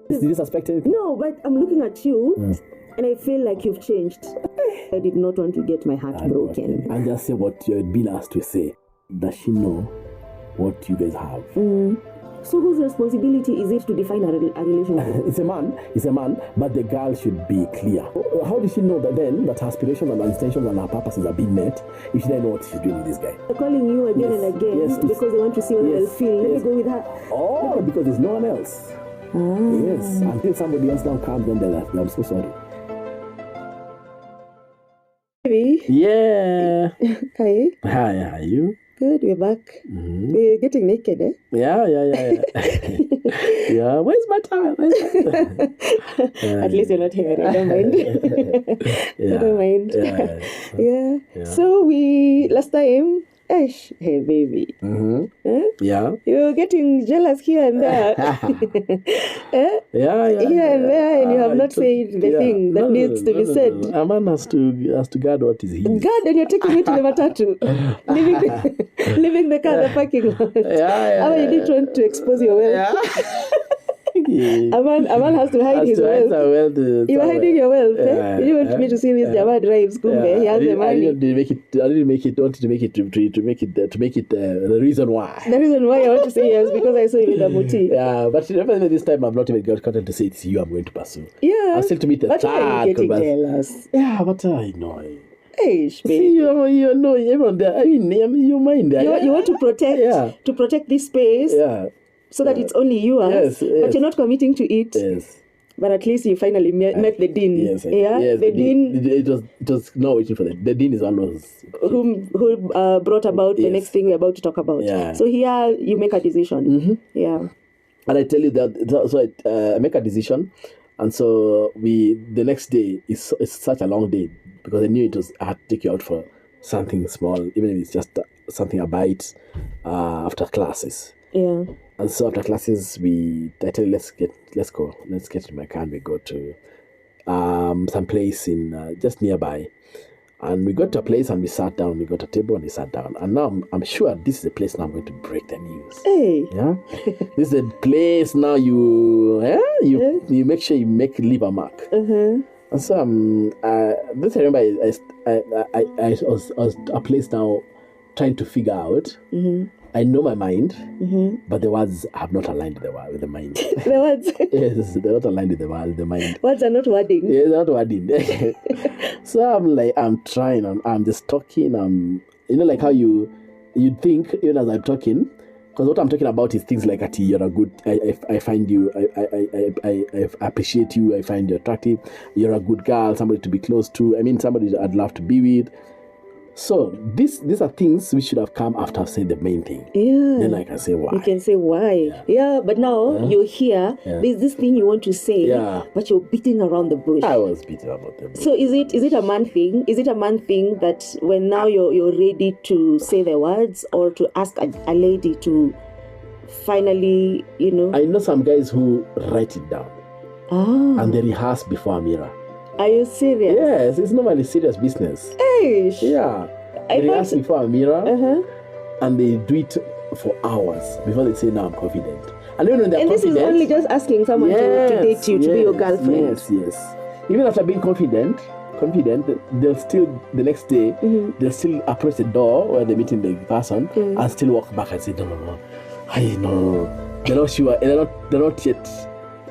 Did you suspect anything? No, but I'm looking at you and I feel like you've changed. I did not want to get my heart broken. And just say what you're being asked to say. Does she know what you guys have? So whose responsibility is it to define a relationship? It's a man, but the girl should be clear. How does she know that then that her aspirations and her intentions and her purposes are being met if she doesn't know what she's doing with this guy? They're calling you again and again because they want to see how they'll feel. Let me go with her. Oh, because there's no one else. Yes, until somebody else now comes, then they're like, I'm so sorry. Baby. Yeah. Hi. Hi, how are you? Good, we're back. We're getting naked, eh? Yeah. Yeah, where's my towel? At least you're not here. I don't mind. I don't mind. Yeah. So last time, hey baby. Yeah. You're getting jealous here and there. Yeah. Here and there, and you have not said the thing that needs to be said. A man has to guard what is his. God, and you're taking me to the matatu, leaving the car in the parking lot. You didn't want to expose your wealth. A man has to hide his wealth. You are hiding your wealth. You didn't want me to see this Jama drives. Kumbe, he has the money. I didn't make it. Wanted to make it the reason why. The reason why I want to say yes because I saw you with the muti. Yeah, but remember this time I've not even got content to say it's you I'm going to pursue. Yeah. I'm still to meet the third. But why are you getting jealous? Yeah, but I know. Hey, see, you know everyone there. I mean, your mind there. You want to protect this space. Yeah. So that it's only yours, but you're not committing to it. Yes. But at least you finally met the dean. Yes. The dean. It was not waiting for that. The dean is one who brought about the next thing we're about to talk about. Yeah. So here you make a decision. Yeah. And I tell you that. So I make a decision, and so the next day is such a long day because I knew I had to take you out for something small, even if it's just something a bite after classes. Yeah. And so after classes, I tell you, let's go. Let's get in my car and we go to some place in just nearby. And we got to a place and we sat down. We got a table and we sat down. And now I'm sure this is the place now I'm going to break the news. Hey. Yeah. This is the place now you make sure you leave a mark. And so this I remember I was a place now trying to figure out. I know my mind, but the words have not aligned with the mind. The words? Yes, they're not aligned with the mind. Words are not wording. Yes, they're not wording. So I'm trying, I'm just talking. Like how you think, even as I'm talking, because what I'm talking about is things like, you're a good, I find you, I appreciate you, I find you attractive, you're a good girl, somebody to be close to, somebody I'd love to be with. So these are things which should have come after I've said the main thing. Yeah. Then I can say why. You can say why. Yeah, but now you're here. Yeah. There's this thing you want to say, but you're beating around the bush. I was beating around the bush. So is it a man thing? Is it a man thing that when now you're ready to say the words or to ask a lady to finally, I know some guys who write it down. And they rehearse before a mirror. Are you serious? Yes, it's normally serious business. Hey. Yeah. They rehearse before a mirror and they do it for hours before they say, now I'm confident. And then when they're confident... this is only just asking someone to date you, to be your girlfriend. Yes. Even after being confident, they'll still, the next day, they'll still approach the door where they're meeting the person and still walk back and say, no. They're not sure. They're not yet.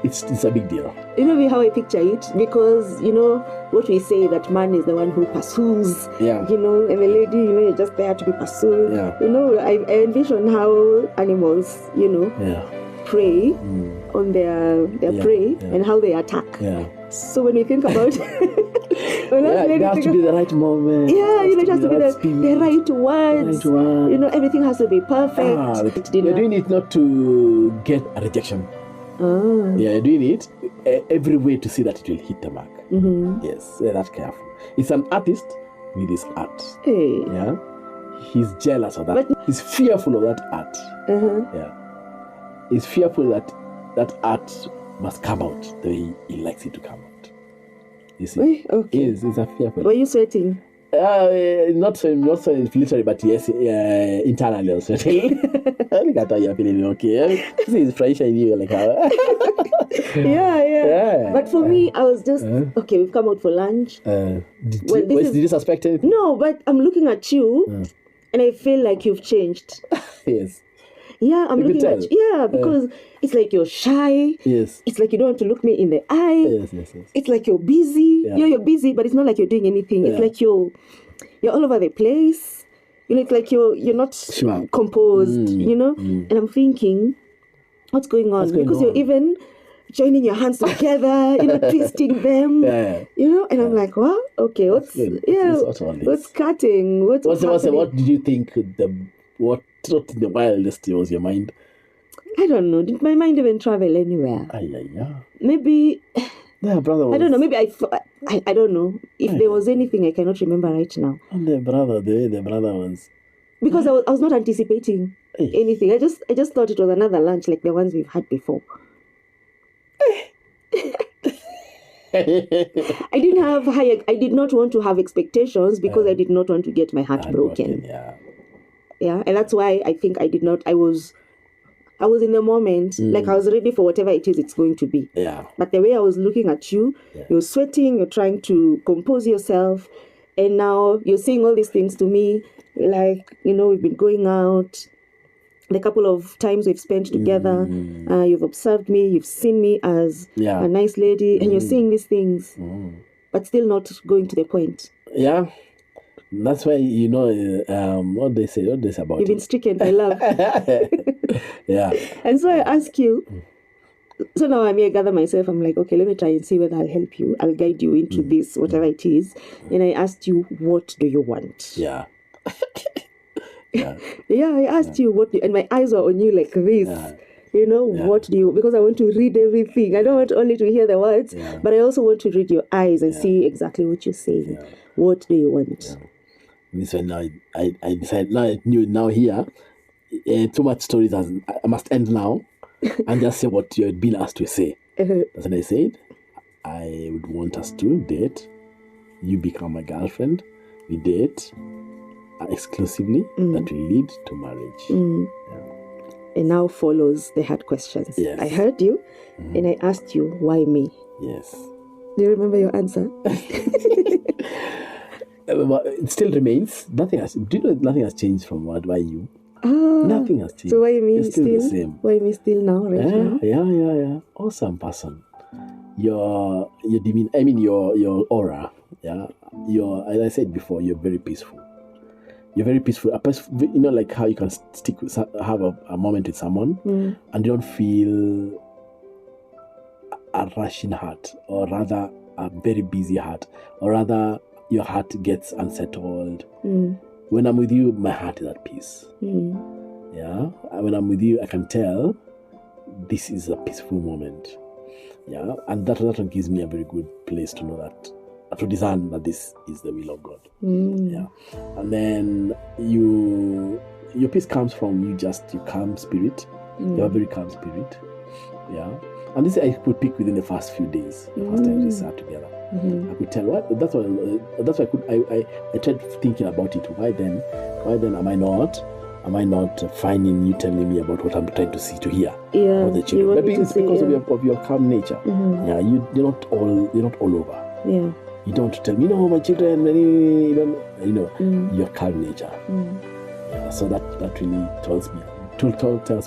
It's a big deal. You know how I picture it? Because, what we say, that man is the one who pursues. Yeah. And the lady, you're just there to be pursued. Yeah. I envision how animals, prey on their prey and how they attack. Yeah. So when we think about it has to be the right moment. Yeah, it has to be the right words. Everything has to be perfect. You're doing it not to get a rejection. Yeah, you're doing it every way to see that it will hit the mark. Yes, that's careful. It's an artist with his art. Hey. Yeah, he's jealous of that. He's fearful of that art. Yeah, he's fearful that art must come out the way he likes it to come out. You see, he's a fearful. Were you sweating? Not so literally, but yes, internally also. Look at how you're feeling okay. This is pressure in you, like how. Yeah. But for me, I was just, okay, we've come out for lunch. Did you suspect anything? No, but I'm looking at you and I feel like you've changed. Yes. Yeah, I'm looking at you. Yeah, because it's like you're shy. Yes. It's like you don't want to look me in the eye. Yes. It's like you're busy. Yeah. You're busy, but it's not like you're doing anything. It's like you're all over the place. It's like you're not composed, And I'm thinking, what's going on? Because you're even joining your hands together, twisting them, and I'm like, what? Okay, what's cutting? What did you think what in the wildest was your mind? I don't know. Did my mind even travel anywhere? Maybe. Yeah, brother. I don't know. Maybe I don't know if there was anything I cannot remember right now. And the brother was. Because I was not anticipating anything. I just thought it was another lunch like the ones we've had before. I did not want to have expectations because I did not want to get my heart broken. Yeah, and that's why I think I was in the moment, like I was ready for whatever it is it's going to be. Yeah. But the way I was looking at you, you're sweating, you're trying to compose yourself, and now you're saying all these things to me, like, we've been going out, the couple of times we've spent together, you've observed me, you've seen me as a nice lady, and you're saying these things, but still not going to the point. Yeah. That's why, what they say about you've been stricken by love. Yeah. And so I ask you, so now I may gather myself, I'm like, okay, let me try and see whether I'll help you. I'll guide you into this, whatever it is. And I asked you, what do you want? Yeah. I asked you, and my eyes were on you like this. What do you, because I want to read everything. I don't want only to hear the words, but I also want to read your eyes and see exactly what you're saying. Yeah. What do you want? Yeah. This one now, I decided, now here, too much stories, I must end now and just say what you've been asked to say. That's what I said. I would want us to date. You become my girlfriend. We date exclusively. That will lead to marriage. And now follows the hard questions. Yes. I heard you and I asked you, why me? Yes. Do you remember your answer? It still remains. Nothing has changed from why you. Nothing has changed. So why me it's still the same. Why me still now? Now? Yeah. Awesome person. Your demeanor. I mean your aura. Yeah. As I said before, you're very peaceful. You're very peaceful. A person, like how you can have a moment with someone and you don't feel a rushing heart, or rather a very busy heart, or rather your heart gets unsettled. When I'm with you, my heart is at peace. Yeah. When I'm with you, I can tell this is a peaceful moment. Yeah. And that one gives me a very good place to know that, to discern that this is the will of God. Yeah. And then your peace comes from your calm spirit. You have a very calm spirit. Yeah. And this I could pick within the first few days, the first time we sat together. I could tell that's why I tried thinking about it. Why then am I not finding you telling me about what I'm trying to hear? Yeah. The children. Maybe it's because of your calm nature. Yeah, you're not all over. Yeah. You don't tell me, my children, your calm nature. Yeah, so that really tells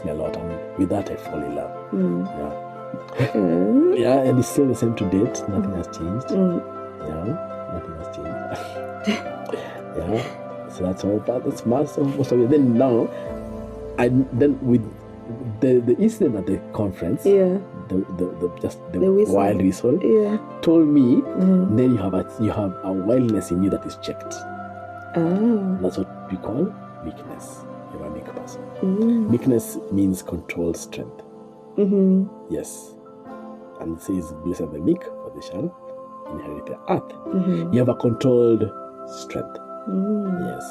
me a lot, and with that I fall in love. Yeah. Yeah, and it's still the same to date. Nothing has changed. Yeah, nothing has changed. Yeah, so that's all. That's most of it. Then now, then with the incident at the conference, the wild whistle, told me. Then you have a wildness in you that is checked. That's what we call meekness. You're a meek person. Meekness means controlled strength. Yes. And it says, blessed are the meek, for they shall inherit the earth. You have a controlled strength. Yes.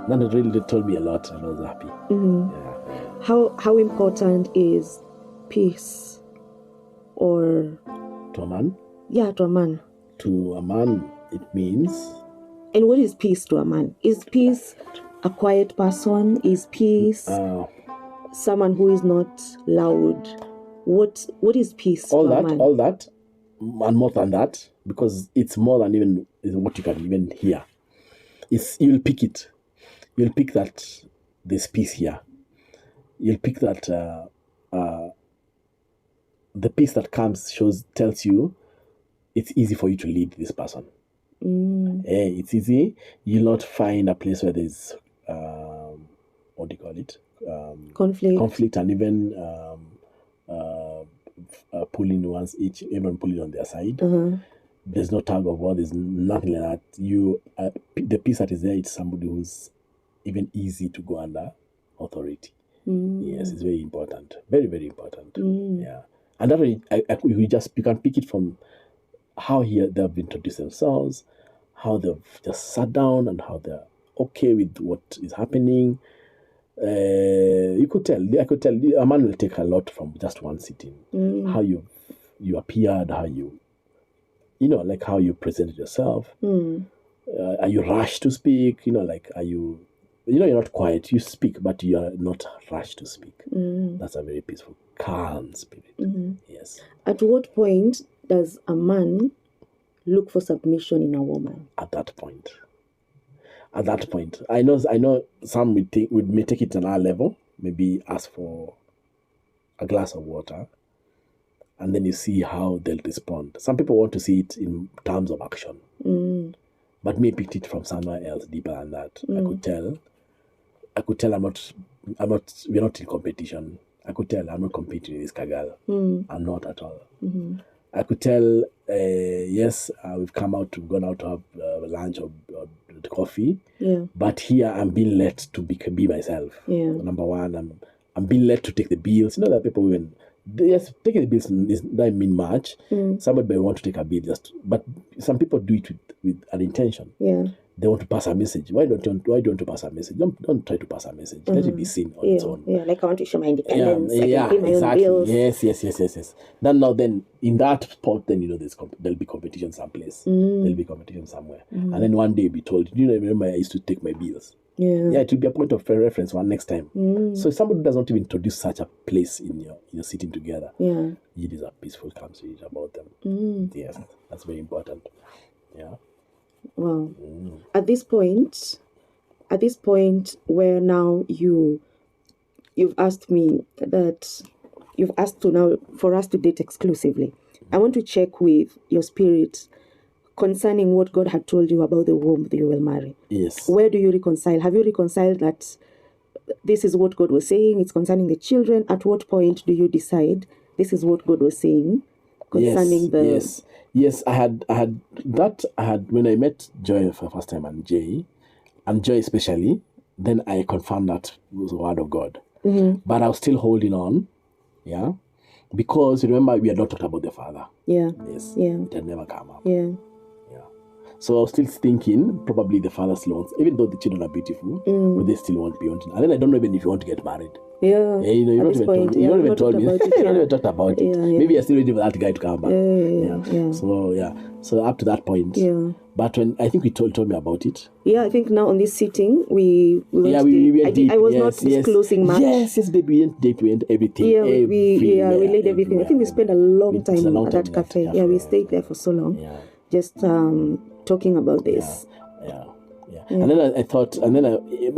That really told me a lot, and I was happy. Yeah. How important is peace? Or to a man? Yeah, to a man. To a man, it means. And what is peace to a man? Is peace a quiet person? Is peace someone who is not loud What is peace? All that, and more than that, because it's more than even what you can even hear. You'll pick it. You'll pick that there's peace here. You'll pick that the peace that tells you it's easy for you to lead this person. It's easy. You'll not find a place where there's what do you call it? Conflict, and even pulling ones each, even pulling on their side. There's no tug of war. There's nothing like that. The peace that is there, it's somebody who's even easy to go under authority. Yes, it's very important. Very, very important. Yeah, and that way, you can pick it from how they've introduced themselves, how they've just sat down, and how they're okay with what is happening. I could tell a man will take a lot from just one sitting. How you appeared, how like how you presented yourself. Are you rushed to speak? Are you, you're not quiet. You speak, but you are not rushed to speak. That's a very peaceful, calm spirit. Yes. At what point does a man look for submission in a woman? At that point, I know some may take it to another level. Maybe ask for a glass of water, and then you see how they'll respond. Some people want to see it in terms of action, but me picked it from somewhere else deeper than that. I could tell we're not in competition. I could tell I'm not competing with this girl. I'm not at all. I could tell, yes, we've gone out to have lunch or coffee. Yeah. But here I'm being let to be myself. Yeah. Number one, I'm being let to take the bills. That people taking the bills doesn't mean much. Somebody may want to take a bill but some people do it with an intention. Yeah. They want to pass a message. Why don't you pass a message? Don't try to pass a message. Let it be seen on its own. Yeah, like I want to show my independence. I can pay my own bills. Yes. Then in that spot, then there'll be competition someplace. There'll be competition somewhere. And then one day you'll be told, remember I used to take my bills. Yeah, it will be a point of reference one next time. So if somebody does not even introduce such a place in your sitting together, it is a peaceful conversation about them. Yes, that's very important. Yeah. Wow. At this point where now you've asked me that you've asked to now for us to date exclusively, I want to check with your spirit concerning what God had told you about the womb that you will marry. Yes. Where do you reconcile? Have you reconciled that this is what God was saying? It's concerning the children. At what point do you decide this is what God was saying concerning Yes, I had when I met Joy for the first time and Joy especially, then I confirmed that it was the word of God. But I was still holding on, because remember we had not talked about the father. Yeah. Yes. Yeah. It had never come up. Yeah. So I was still thinking probably the father still wants, even though the children are beautiful, but they still want beyond. And then I don't know even if you want to get married. Yeah. You don't even told me. You don't even talk about it. Maybe you're still waiting for that guy to come back. So up to that point. Yeah. But when I think we told me about it. Yeah, I think now on this sitting we went deep. I was not disclosing much. Yes, baby, we went deep, we went everything. Yeah, we laid everything. I think we spent a long time at that cafe. Yeah, we stayed there for so long. Yeah. Just talking about this. Yeah. And then I thought, and then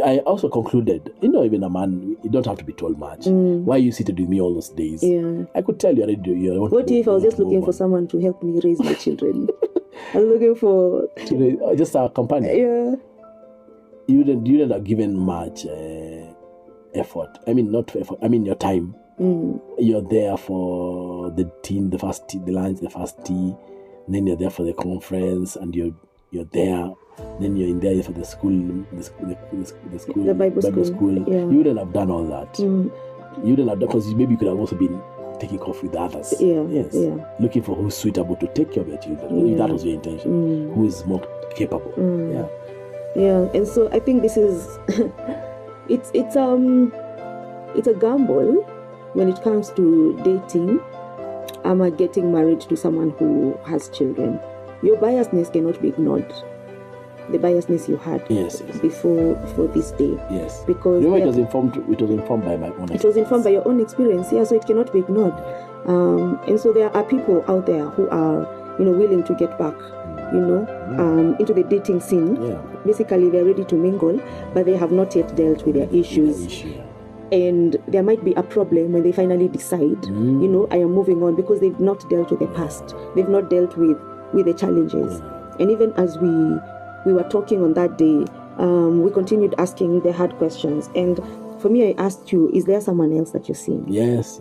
I also concluded, even a man, you don't have to be told much. Why you seated with me all those days? Yeah. I could tell you already. What if I was just looking for someone to help me raise my children? I was looking for just a companion. Yeah. You didn't have given much effort. I mean, not effort. I mean, your time. You're there for the first tea, the lunch, the first tea. And then you're there for the conference, and you're there. Then you're in there for the school, the Bible school. Yeah. You wouldn't have done all that. You wouldn't have done, because maybe you could have also been taking off with others. Yeah. Yes. Yeah. Looking for who's suitable to take care of your children. If that was your intention. Who is more capable. Yeah. And so I think this is it's a gamble when it comes to dating. Getting married to someone who has children. Your biasness cannot be ignored. The biasness you had before this day. Yes. Because it was informed by my own experience. It was informed by your own experience, so it cannot be ignored. And so there are people out there who are, willing to get back, into the dating scene. Yeah. Basically, they're ready to mingle, but they have not yet dealt with their issues. And there might be a problem when they finally decide, I am moving on, because they've not dealt with the past. They've not dealt with the challenges. And even as we were talking on that day, we continued asking the hard questions. And for me, I asked you, is there someone else that you're seeing? Yes.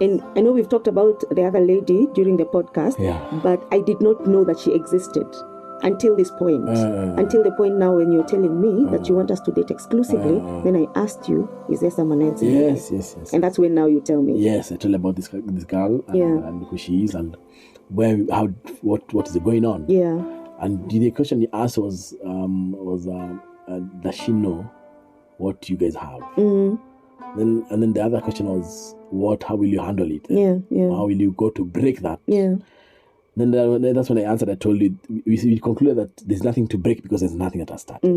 And I know we've talked about the other lady during the podcast, but I did not know that she existed until this point. Until the point now when you're telling me that you want us to date exclusively, then I asked you, is there someone else? Yes. And that's when now you tell me. Yes, I told about this girl and who she is and what is going on. Yeah. And the question you asked was does she know what you guys have? Then the other question was, how will you handle it? Yeah. How will you go to break that? Yeah. Then that's when I answered. I told you we concluded that there's nothing to break because there's nothing that has started.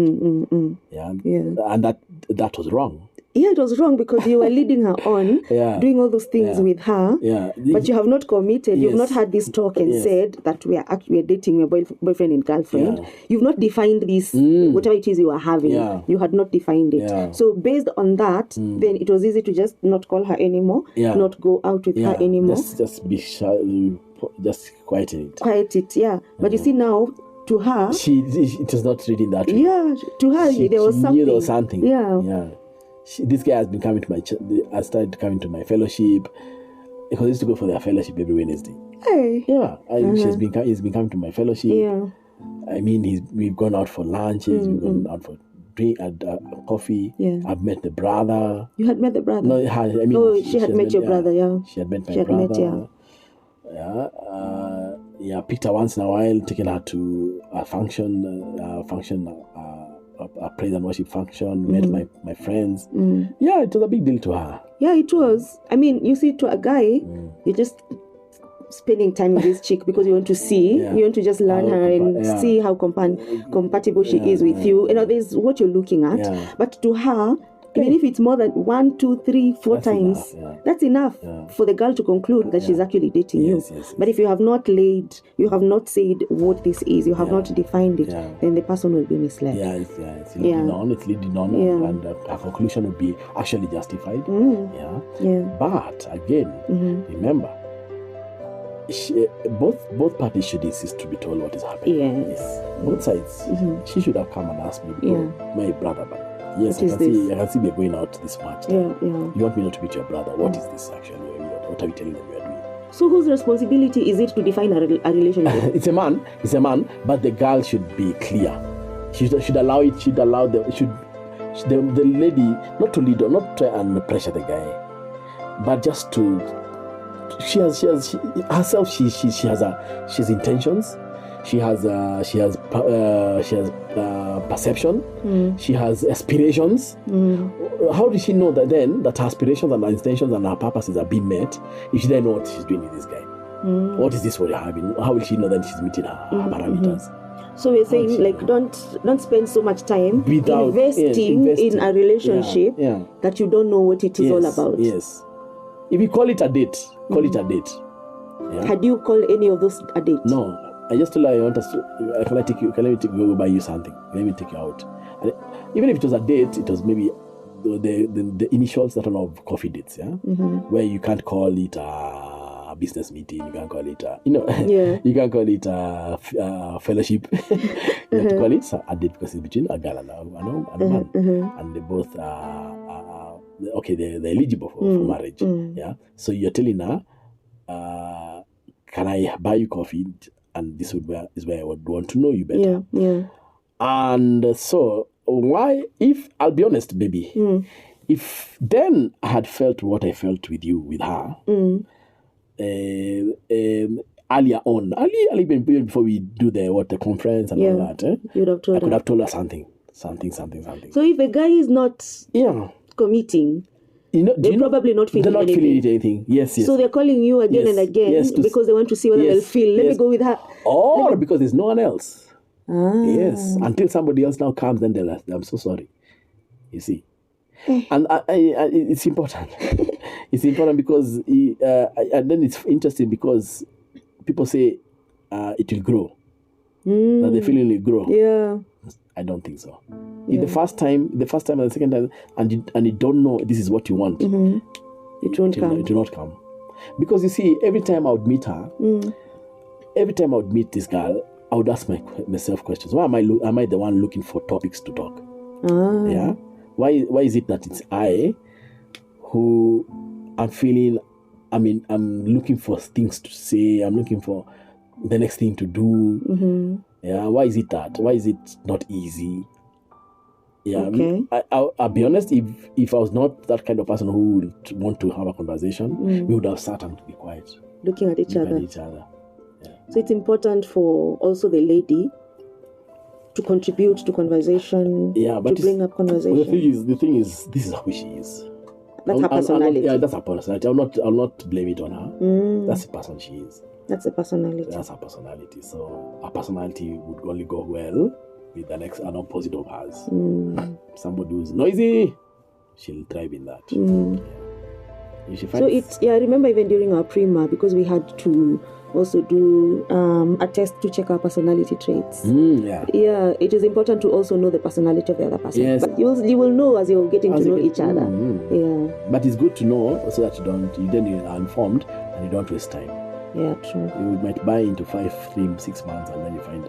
Yeah. And that was wrong. Yeah, it was wrong because you were leading her on, doing all those things with her, but you have not committed. You've not had this talk and said that we are dating your boyfriend and girlfriend. Yeah. You've not defined this, whatever it is you are having. Yeah. You had not defined it. Yeah. So based on that, then it was easy to just not call her anymore, not go out with her anymore. Just be shy, just quiet it. Yeah. But you see now, to her, it was not reading that way. Yeah, to her, there was something. Knew there was something. Yeah. This guy has been coming to I started coming to my fellowship because I used to go for their fellowship every Wednesday. Hey. Yeah, he's been coming to my fellowship. Yeah. I mean, we've gone out for lunches, we've gone out for drink and coffee. Yeah. I've met the brother. You had met the brother? No, she had met your brother. Yeah. She had met my brother. Picked her once in a while, taken her to a function, a praise and worship function, met my friends. Yeah, it was a big deal to her. Yeah, it was. I mean, you see, to a guy, you're just spending time with this chick because you want to see, you want to just learn her and see how compatible she is with you. There's what you're looking at. Yeah. But to her, even if it's more than 1, 2, 3, 4 times, that's enough for the girl to conclude that she's actually dating you. Yes. But if you have not you have not said what this is, you have not defined it, then the person will be misled. It's leading on, and her conclusion will be actually justified. But again, remember, both parties should insist to be told what is happening. Yes. Both sides. She should have come and asked me, my brother, but yes, I can see we're going out this much. You want me not to meet your brother? What is this actually? What are you telling them we are doing? So whose responsibility is it to define a relationship? It's a man, but the girl should be clear. She should allow it. The lady not to lead or not try and pressure the guy, but just to. She has intentions. She has perception. She has aspirations. How does she know that her aspirations and her intentions and her purposes are being met if she doesn't know what she's doing with this guy? What is this for you're having? How will she know that she's meeting her parameters? So we're saying don't spend so much time investing in a relationship that you don't know what it is all about. Yes. If you call it a date, call it a date. Yeah? Had you called any of those a date? No. I just told her I want us to. Can let me go buy you something? Let me take you out. And even if it was a date, it was maybe the initials that are of coffee dates, where you can't call it a business meeting. You can't call it you can't call it a fellowship. You have to call it a date because it's between a girl and a man, and they both are they're eligible for marriage. Yeah. So you're telling her, can I buy you coffee? And this is where I would want to know you better. Yeah. And so why, if I'll be honest, baby, if then I had felt what I felt with her, earlier on, even before we do the conference and all that, you'd have told I could have told her something. So if a guy is not committing, they're probably not feeling anything. Yes. So they're calling you again and again because they want to see whether they'll feel. Let me go with her. Or because there's no one else. Yes. Until somebody else now comes, then they'll ask, I'm so sorry. You see. And it's important. It's important because, and then it's interesting because people say it will grow. That the feeling will grow. Yeah. I don't think so. Yeah. The first time and the second time, and you don't know this is what you want, it won't come. It will not come. Because you see, every time I would meet her, every time I would meet this girl, I would ask myself questions. Why am I the one looking for topics to talk? Yeah. Why is it that it's I who I'm feeling? I mean, I'm looking for things to say. I'm looking for the next thing to do. Yeah. Why is it that? Why is it not easy? Yeah. Okay. I'll be honest. If I was not that kind of person who would want to have a conversation, we would have sat and be quiet, looking at each other. Yeah. So it's important for also the lady to contribute to conversation, to bring up conversation. The thing is, this is who she is. That's her personality. That's her personality. I'll not blame it on her. That's the person she is. That's a personality. That's her personality. So her personality would only go well with an opposite of hers. Somebody who's noisy, she'll thrive in that. I remember even during our prima, because we had to also do a test to check our personality traits. Yeah, it is important to also know the personality of the other person. Yes. But you will know as you're getting to know each other. Yeah. But it's good to know so that you are informed and you don't waste time. Yeah, true. You might buy into 5, 3, 6 months and then you find,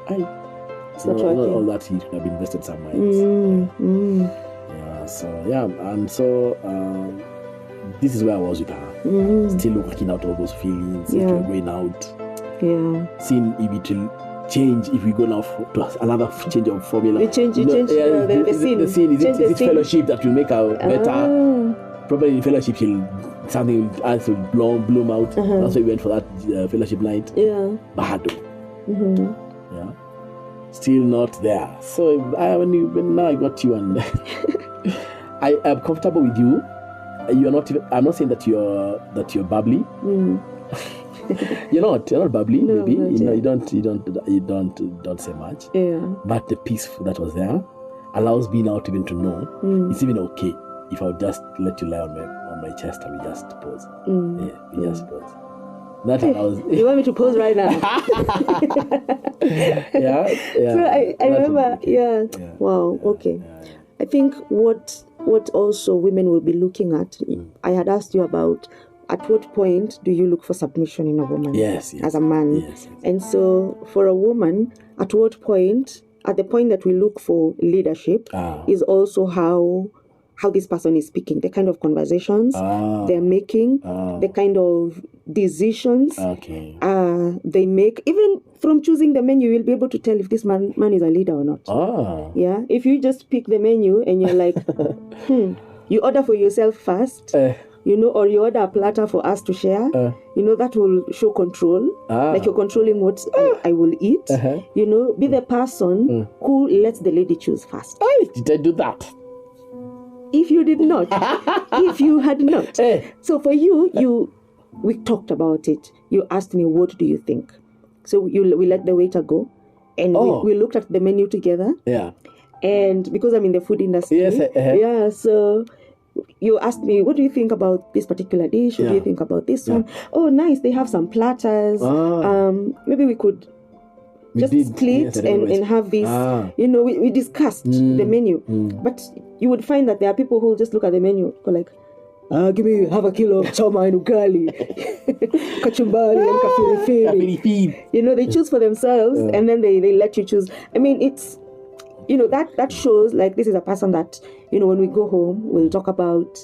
it's not working. All that he could have been invested somewhere else. This is where I was with her. Still working out all those feelings. If we're going out. Yeah. Seeing if it will change if we go now to anottle change of formula. The scene. The scene. Is it fellowship that will make her better? Probably in fellowship something else will bloom out. That's why we went for that fellowship night. Yeah. Bahado. Yeah. Still not there. So now I got you and I am comfortable with you. You're not. I'm not saying that you're bubbly. You're not bubbly, no, maybe. Not you don't say much. Yeah. But the peace that was there allows me now to know it's even okay if I'll just let you lie on my chest and we just pause. We just pause. That allows. You want me to pause right now? Yeah. So I remember. Yeah. Wow. Okay. Yeah. I think what also women will be looking at. I had asked you about at what point do you look for submission in a woman? Yes. As a man. Yes. And so for a woman, at what point? At the point that we look for leadership is also how this person is speaking, the kind of conversations they're making, the kind of decisions they make. Even from choosing the menu, you'll be able to tell if this man is a leader or not. Yeah. If you just pick the menu and you're like, you order for yourself first, or you order a platter for us to share, that will show control. Like you're controlling what I will eat. Be the person who lets the lady choose first. Did I do that? If you did not, if you had not. So for you, we talked about it. You asked me, what do you think? So we let the waiter go, and we looked at the menu together. Yeah. And because I'm in the food industry, so you asked me, what do you think about this particular dish? What do you think about this one? Oh, nice. They have some platters. Maybe we could split and have this. We discussed the menu. But you would find that there are people who just look at the menu, go like, give me half a kilo of choma and ugali, kachumbari and kafirifiri. They choose for themselves and then they let you choose. I mean, it's, that shows like this is a person that, when we go home, we'll talk about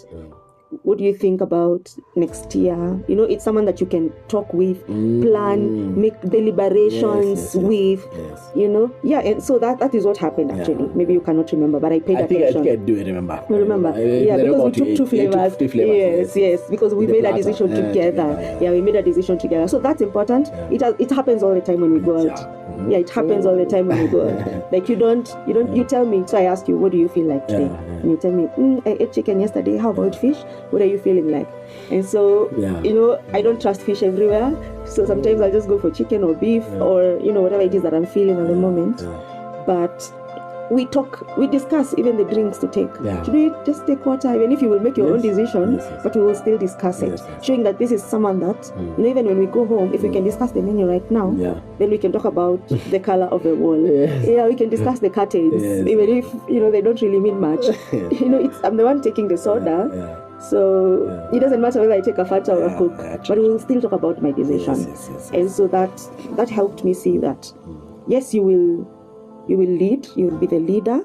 what do you think about next year. It's someone that you can talk with, plan, make deliberations with, and so that is what happened actually. Maybe you cannot remember, but I paid attention. I think I do remember. You remember? Because we took two flavors. Yes, because we made a decision together. We made a decision together. So that's important. It happens all the time when we go out. It happens all the time when we go out. Like you tell me, so I ask you, what do you feel like today? And you tell me, I ate chicken yesterday, how about fish? What are you feeling like? And so, I don't trust fish everywhere. So sometimes I'll just go for chicken or beef or, whatever it is that I'm feeling at the moment. But we discuss even the drinks to take. Yeah. Should we just take water? Even if you will make your own decision, Yes. but we will still discuss it. Yes. Showing that this is someone that, even when we go home, if we can discuss the menu right now, then we can talk about the color of the wall. Yes. Yeah, we can discuss the curtains, even if, they don't really mean much. I'm the one taking the soda. So it doesn't matter whether I take a Fanta or a Coke, but we will still talk about my decision. Yes. And so that helped me see that, yes, you will lead, you will be the leader,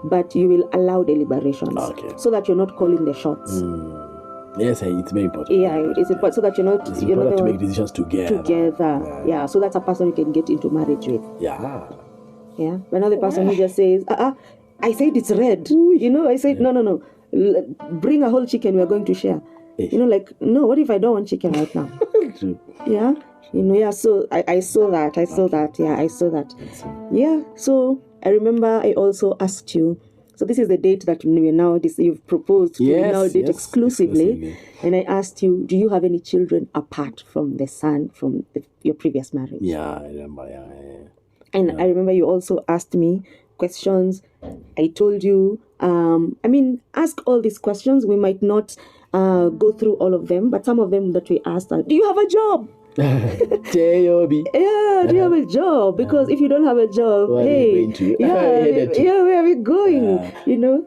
but you will allow deliberations so that you're not calling the shots. Yes, it's very important. Yeah, it's important so that you're not to make decisions together. Yeah, so that's a person you can get into marriage with. Yeah. But another person who just says, I said it's red. I said, no. Bring a whole chicken, we are going to share. No, what if I don't want chicken right now? Yeah. So I saw that. I saw that. Yeah. So I remember I also asked you. So this is the date that you've proposed to now date exclusively. And I asked you, do you have any children apart from the son from your previous marriage? Yeah, I remember. Yeah. And I remember you also asked me questions. I told you, ask all these questions. We might not go through all of them, but some of them that we asked are, do you have a job? J-O-B. Yeah, do you have a job? Because if you don't have a job, where are we going?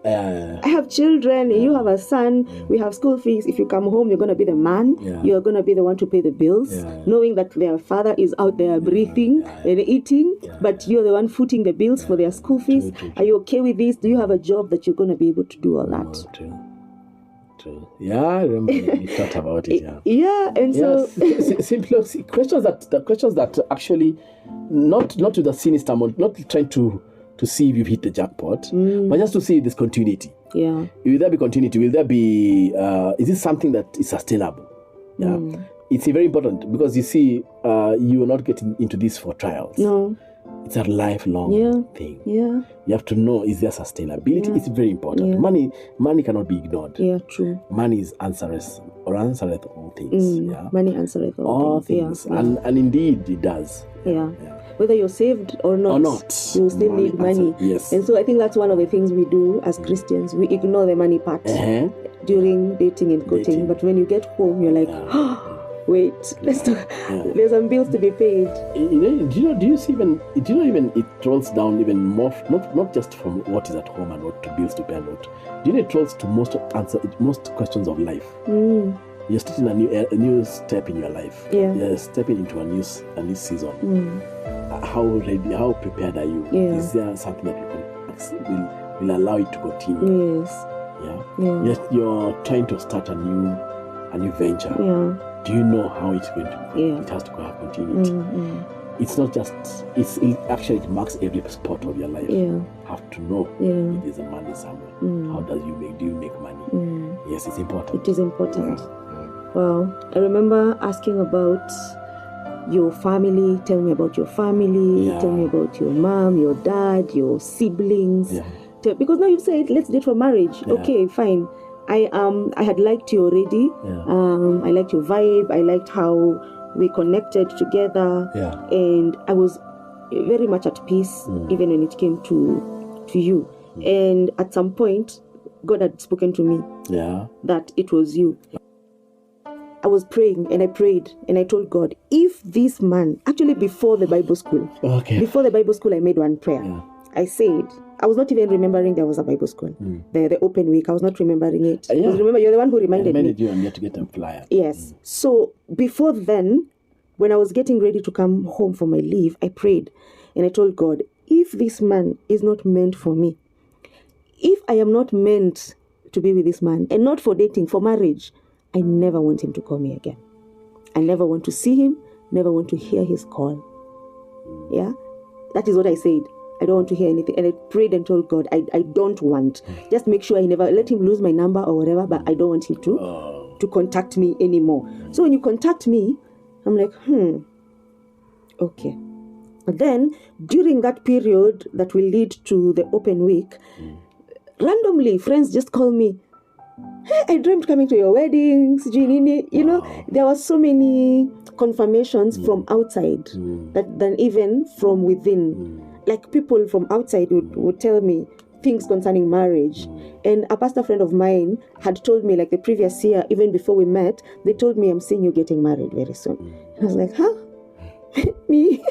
I have children, you have a son, we have school fees. If you come home, you're going to be the man, you're going to be the one to pay the bills, knowing that their father is out there breathing and eating, but you're the one footing the bills for their school fees. Are you okay with this? Do you have a job that you're going to be able to do all that? Yeah, I remember we talked about it. And so simple questions that actually not to the sinister mode, not trying to see if you've hit the jackpot, but just to see this continuity. Yeah. Will there be continuity? Will there be is this something that is sustainable? Yeah. It's very important because you see, you are not getting into this for trials. No. It's a lifelong thing. Yeah. You have to know, is there sustainability? It's very important. Yeah. Money cannot be ignored. Yeah, true. Money is answereth all things. Money answereth all things. Yeah. And indeed it does. Yeah. Whether you're saved or not, you still need money. Yes. And so I think that's one of the things we do as Christians. We ignore the money part during dating and courting. But when you get home, you're like, wait, let's talk. There's some bills to be paid. Do you see even it rolls down even more, not just from what is at home and what to bills to pay and what. Do you know it rolls to most questions of life? You're starting a new step in your life. You're stepping into a new season. How prepared are you? Is there something that you can will allow it to continue? Yes. You're trying to start a new venture. Do you know how it's going to it has to have continuity? It's not just it marks every spot of your life. Have to know it is a money somewhere. How do you make money? Yes, it's important. It is important. Well, I remember asking about your family. Tell me about your family. Tell me about your mom, your dad, your siblings. Because now you've said, let's date for marriage. Okay, fine. I had liked you already. I liked your vibe. I liked how we connected together. And I was very much at peace, even when it came to you. And at some point, God had spoken to me that it was you. I was praying and I prayed and I told God, if this man, actually before the Bible school, I made one prayer. I said, I was not even remembering there was a Bible school. The open week, I was not remembering it. Because remember, you're the one who reminded me. You and you had to get a flyer. Yes. So before then, when I was getting ready to come home for my leave, I prayed and I told God, if this man is not meant for me, if I am not meant to be with this man and not for dating, for marriage, I never want him to call me again. I never want to see him, never want to hear his call. Yeah? That is what I said. I don't want to hear anything. And I prayed and told God, I don't want. Just make sure I never let him lose my number or whatever, but I don't want him to contact me anymore. So when you contact me, I'm like, okay. And then during that period that will lead to the open week, randomly friends just call me, hey, I dreamt coming to your weddings, Ginini. You know, there were so many confirmations from outside than even from within. like people from outside would tell me things concerning marriage. And a pastor friend of mine had told me, like the previous year, even before we met, they told me, I'm seeing you getting married very soon. And I was like, huh? Me?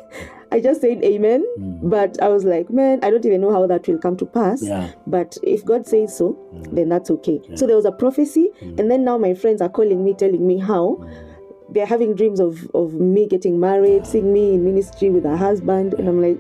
I just said amen. But I was like, man, I don't even know how that will come to pass. Yeah. But if God says so, then that's okay. Yeah. So there was a prophecy. And then now my friends are calling me, telling me how they're having dreams of me getting married, seeing me in ministry with a husband. And I'm like,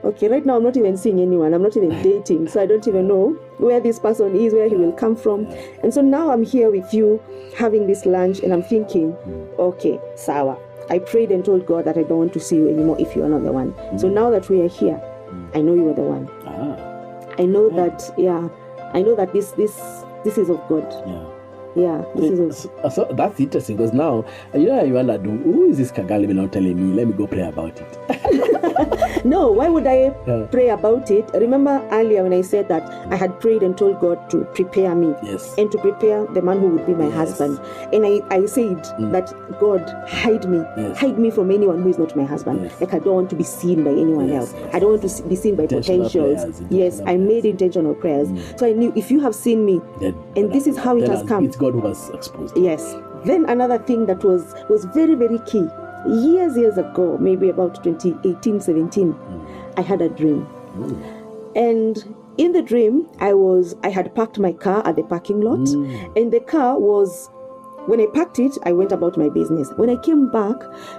okay, right now I'm not even seeing anyone. I'm not even dating. So I don't even know where this person is, where he will come from. And so now I'm here with you having this lunch and I'm thinking, okay, sawa. I prayed and told God that I don't want to see you anymore if you are not the one. So now that we are here, I know you are the one. I know that, I know that this is of God. Yeah, this is so that's interesting because now, you wonder, who is this Kagali not telling me? Let me go pray about it. No, why would I pray about it? Remember earlier when I said that I had prayed and told God to prepare me and to prepare the man who would be my husband. And I said that God, hide me from anyone who is not my husband. Like I don't want to be seen by anyone else. I don't want to be seen by potentials. I made intentional prayers. So I knew if you have seen me, and this is how it has come. It's God who was exposed. Yes. Then another thing that was very, very key. Years ago, maybe about 2018, 17, I had a dream. And in the dream, I had parked my car at the parking lot. And the car was, when I parked it, I went about my business. When I came back,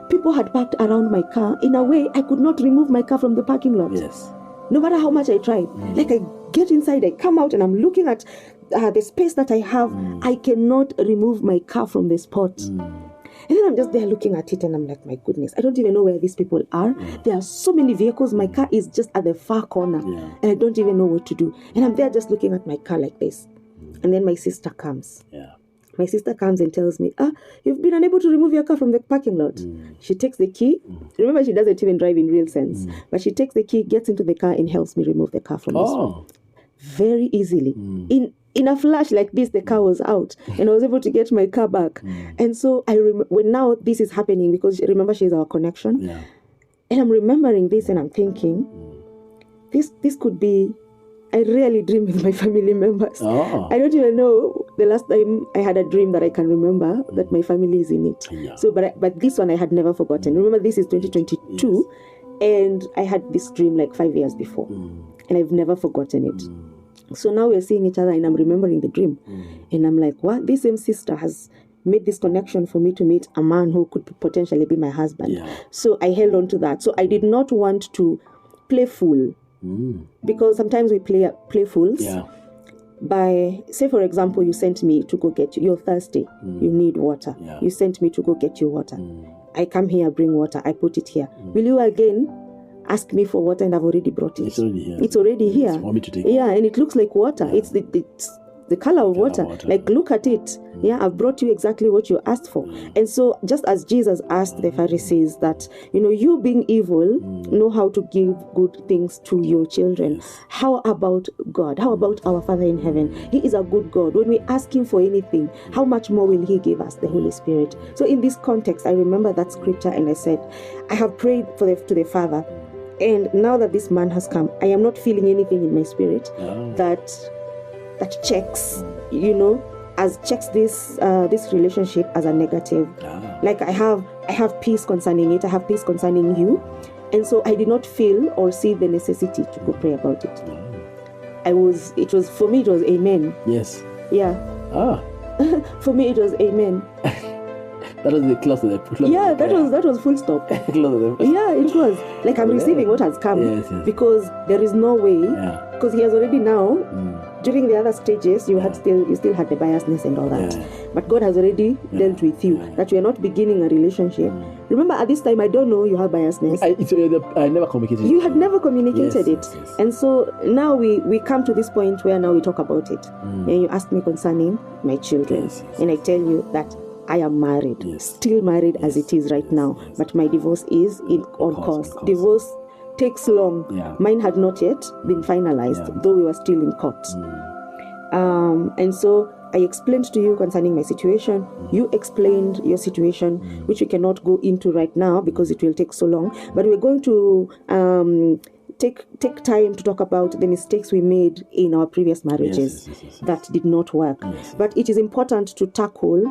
people had parked around my car. In a way, I could not remove my car from the parking lot. Yes. No matter how much I tried. Like I get inside, I come out and I'm looking at the space that I have. I cannot remove my car from the spot. And then I'm just there looking at it and I'm like, my goodness, I don't even know where these people are. There are so many vehicles. My car is just at the far corner and I don't even know what to do. And I'm there just looking at my car like this. And then my sister comes. My sister comes and tells me, you've been unable to remove your car from the parking lot. She takes the key. Remember, she doesn't even drive in real sense. But she takes the key, gets into the car and helps me remove the car from the spot. Very easily. In a flash like this, the car was out and I was able to get my car back. And so I when now this is happening because remember she's our connection. And I'm remembering this and I'm thinking, this could be, I really dream with my family members. I don't even know the last time I had a dream that I can remember that my family is in it. So, but this one I had never forgotten. Remember, this is 2022 and I had this dream like 5 years before and I've never forgotten it. So now we're seeing each other and I'm remembering the dream. And I'm like, what? This same sister has made this connection for me to meet a man who could potentially be my husband. So I held on to that. So I did not want to play fool. Because sometimes we play fools. By, say for example, you sent me to go get you. You're thirsty. You need water. You sent me to go get you water. I come here, bring water. I put it here. Will you again ask me for water and I've already brought it? It's already here. It's for me to take. And it looks like water. It's the color of water. Like, look at it. I've brought you exactly what you asked for. And so just as Jesus asked the Pharisees that, you being evil, know how to give good things to your children. How about God? How about our Father in heaven? He is a good God. When we ask him for anything, how much more will he give us? The Holy Spirit. So in this context, I remember that scripture and I said, I have prayed to the Father. And now that this man has come, I am not feeling anything in my spirit that checks, checks this relationship as a negative. Like I have peace concerning it. I have peace concerning you. And so I did not feel or see the necessity to go pray about it. For me, it was amen. Yes. Yeah. For me, it was amen. That was the close of the that was full stop. It was like I'm receiving what has come because there is no way because he has already now during the other stages you still had the biasness and all that, but God has already dealt with you that we are not beginning a relationship. Remember, at this time I don't know you have biasness. I never communicated. You had never communicated it. And so now we come to this point where now we talk about it and you ask me concerning my children and I tell you that I am married, still married as it is right now, but my divorce is on course. Divorce takes long. Mine had not yet been finalized, though we were still in court. And so I explained to you concerning my situation. You explained your situation, which we cannot go into right now because it will take so long. But we're going to take time to talk about the mistakes we made in our previous marriages that did not work. But it is important to tackle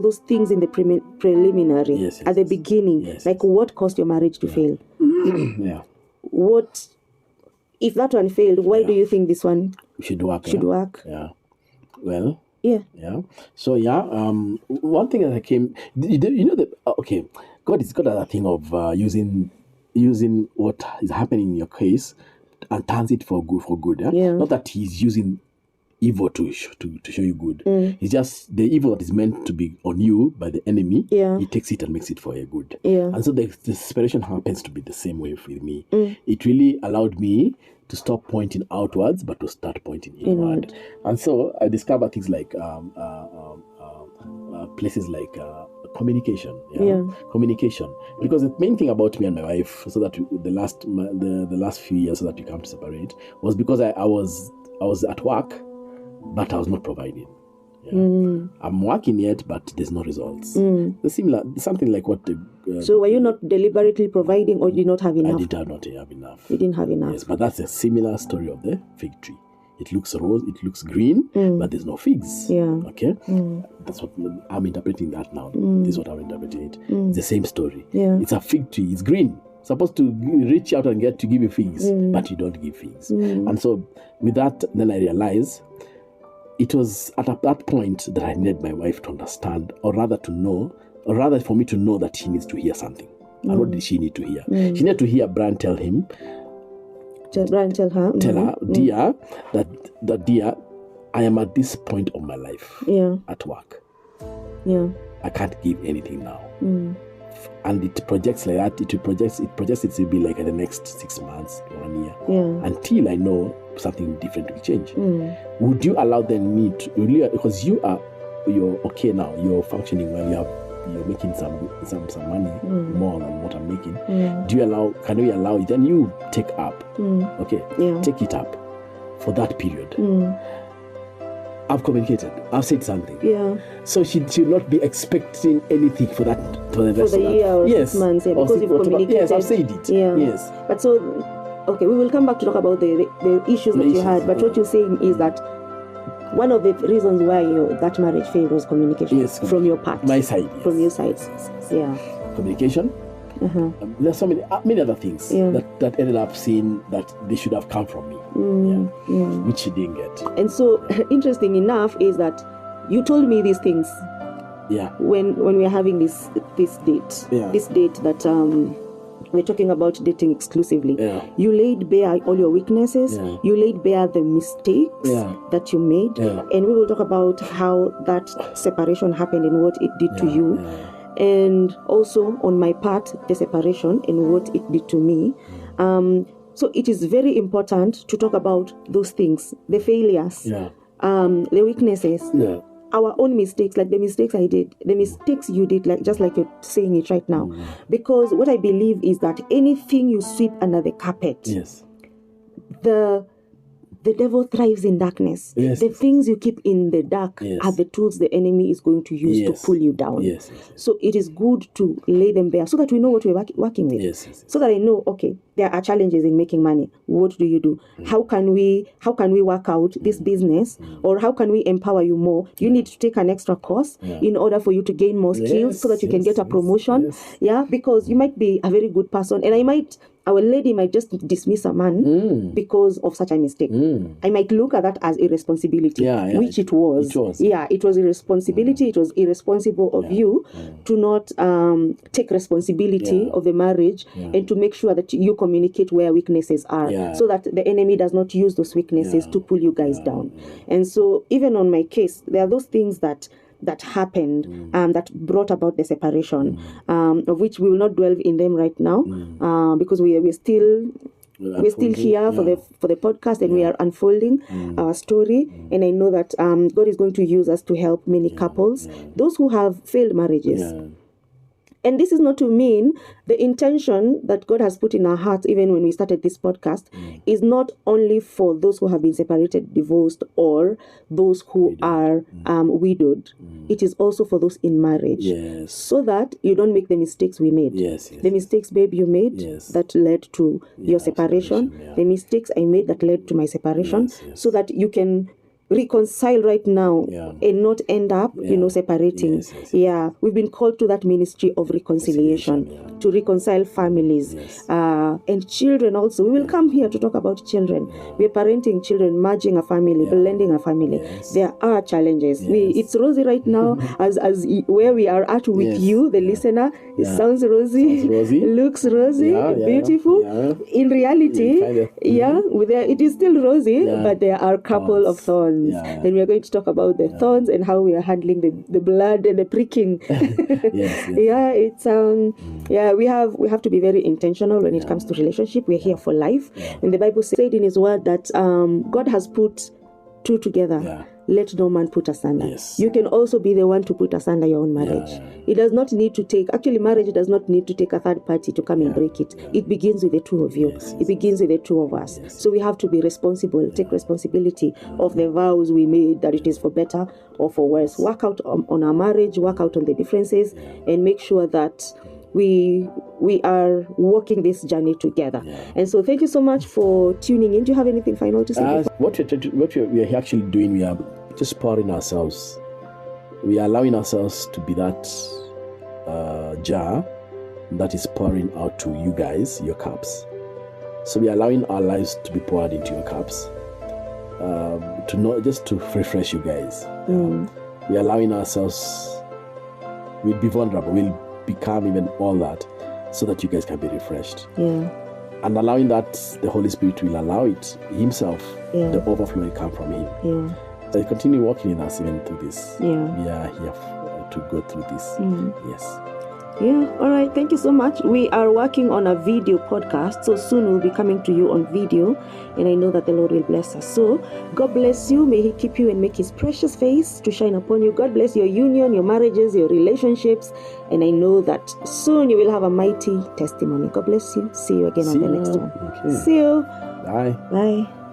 those things in the preliminary at the beginning, like what caused your marriage to fail. What if that one failed? Why do you think this one should work? Yeah. Well. Yeah. So one thing that I came, God has got a thing of using what is happening in your case and turns it for good. Not that He's using evil to show you good. It's just the evil that is meant to be on you by the enemy. He takes it and makes it for your good. And so the separation happens to be the same way with me. It really allowed me to stop pointing outwards, but to start pointing inward. And so I discovered things like places like communication. Communication. Because the main thing about me and my wife, so that the last few years, so that we come to separate, was because I was at work, but I was not providing. I'm working yet, but there's no results. Something like what so were you not deliberately providing, or did you not have enough? I did not have enough. You didn't have enough. Yes, but that's a similar story of the fig tree. It looks rose, it looks green, but there's no figs. Okay? That's what I'm interpreting that now. This is what I'm interpreting it. It's the same story. It's a fig tree, it's green. Supposed to reach out and get to give you figs, but you don't give figs. And so with that, then I realized it was at that point that I needed my wife to understand, or rather for me to know that she needs to hear something. And what did she need to hear? She needed to hear Bryan tell him, Bryan tell her, dear, that dear, I am at this point of my life at work. I can't give anything now. And it projects like that. It projects it to be like in the next 6 months, 1 year, until I know something different will change. Would you allow me to really, because you're okay now, you're functioning well, you're making some money more than what I'm making. Can we allow it? Then you take up. Take it up for that period. I've communicated. I've said something. So she should not be expecting anything for that for the rest of the year or 6 months. Because you've communicated. Yes, I've said it. Yes. But so, okay, we will come back to talk about the issues that you had. But what you're saying is that one of the reasons why that marriage failed was communication from your part. My side. From your side. Communication. There's so many other things that ended up saying that they should have come from me, which she didn't get. And so, interesting enough is that you told me these things. When we were having this date, this date that we're talking about dating exclusively. You laid bare all your weaknesses. You laid bare the mistakes that you made, and we will talk about how that separation happened and what it did to you. And also on my part, the separation and what it did to me. So it is very important to talk about those things, the failures, the weaknesses, our own mistakes, like the mistakes I did, the mistakes you did, like just like you're saying it right now. Because what I believe is that anything you sweep under the carpet, the devil thrives in darkness. The things you keep in the dark are the tools the enemy is going to use to pull you down. So it is good to lay them bare so that we know what we're working with. So that I know, okay, there are challenges in making money. What do you do? How can we work out this business? Or how can we empower you more? You need to take an extra course in order for you to gain more skills so that you can get a promotion. Because you might be a very good person, and our lady might just dismiss a man because of such a mistake. I might look at that as irresponsibility, which it was. It was irresponsibility. It was irresponsible of you to not take responsibility of the marriage and to make sure that you communicate where weaknesses are so that the enemy does not use those weaknesses to pull you guys down. And so even on my case, there are those things that happened that brought about the separation, of which we will not dwell in them right now, because we're still here for the podcast, and we are unfolding our story. And I know that God is going to use us to help many couples, those who have failed marriages. And this is not to mean the intention that God has put in our hearts, even when we started this podcast, is not only for those who have been separated, divorced, or those who are widowed. It is also for those in marriage. Yes. So that you don't make the mistakes we made. Yes. The mistakes, babe, you made that led to your separation. The mistakes I made that led to my separation. So that you can reconcile right now and not end up, separating. We've been called to that ministry of reconciliation, to reconcile families and children also. We will come here to talk about children. We're parenting children, merging a family, blending a family. There are challenges. It's rosy right now as where we are at with you, the listener. It sounds rosy, looks rosy, beautiful. In reality, it is still rosy, but there are a couple of thorns. And we are going to talk about the thorns and how we are handling the blood and the pricking. We have to be very intentional when it comes to relationship. We're here for life. And the Bible said in His Word that God has put two together. Let no man put asunder. You can also be the one to put asunder your own marriage. It does not need to take, marriage does not need to take a third party to come and break it. It begins with the two of you. It begins with the two of us. So we have to be responsible, take responsibility of the vows we made, that it is for better or for worse. Work out on our marriage, work out on the differences, and make sure that we are walking this journey together. And so thank you so much for tuning in. Do you have anything final to say? What we are actually doing, we are just pouring ourselves. We are allowing ourselves to be that jar that is pouring out to you guys, your cups. So we are allowing our lives to be poured into your cups, to refresh you guys. We are allowing ourselves. We'll be vulnerable. We'll become even all that, so that you guys can be refreshed. And allowing that, the Holy Spirit will allow it Himself. The overflow will come from Him. So continue walking in us even through this. We are here to go through this. All right, thank you so much. We are working on a video podcast, so soon we'll be coming to you on video, and I know that the Lord will bless us. So God bless you. May He keep you and make His precious face to shine upon you. God bless your union, your marriages, your relationships, and I know that soon you will have a mighty testimony. God bless you. See you again on the next one. See you. Bye. Bye.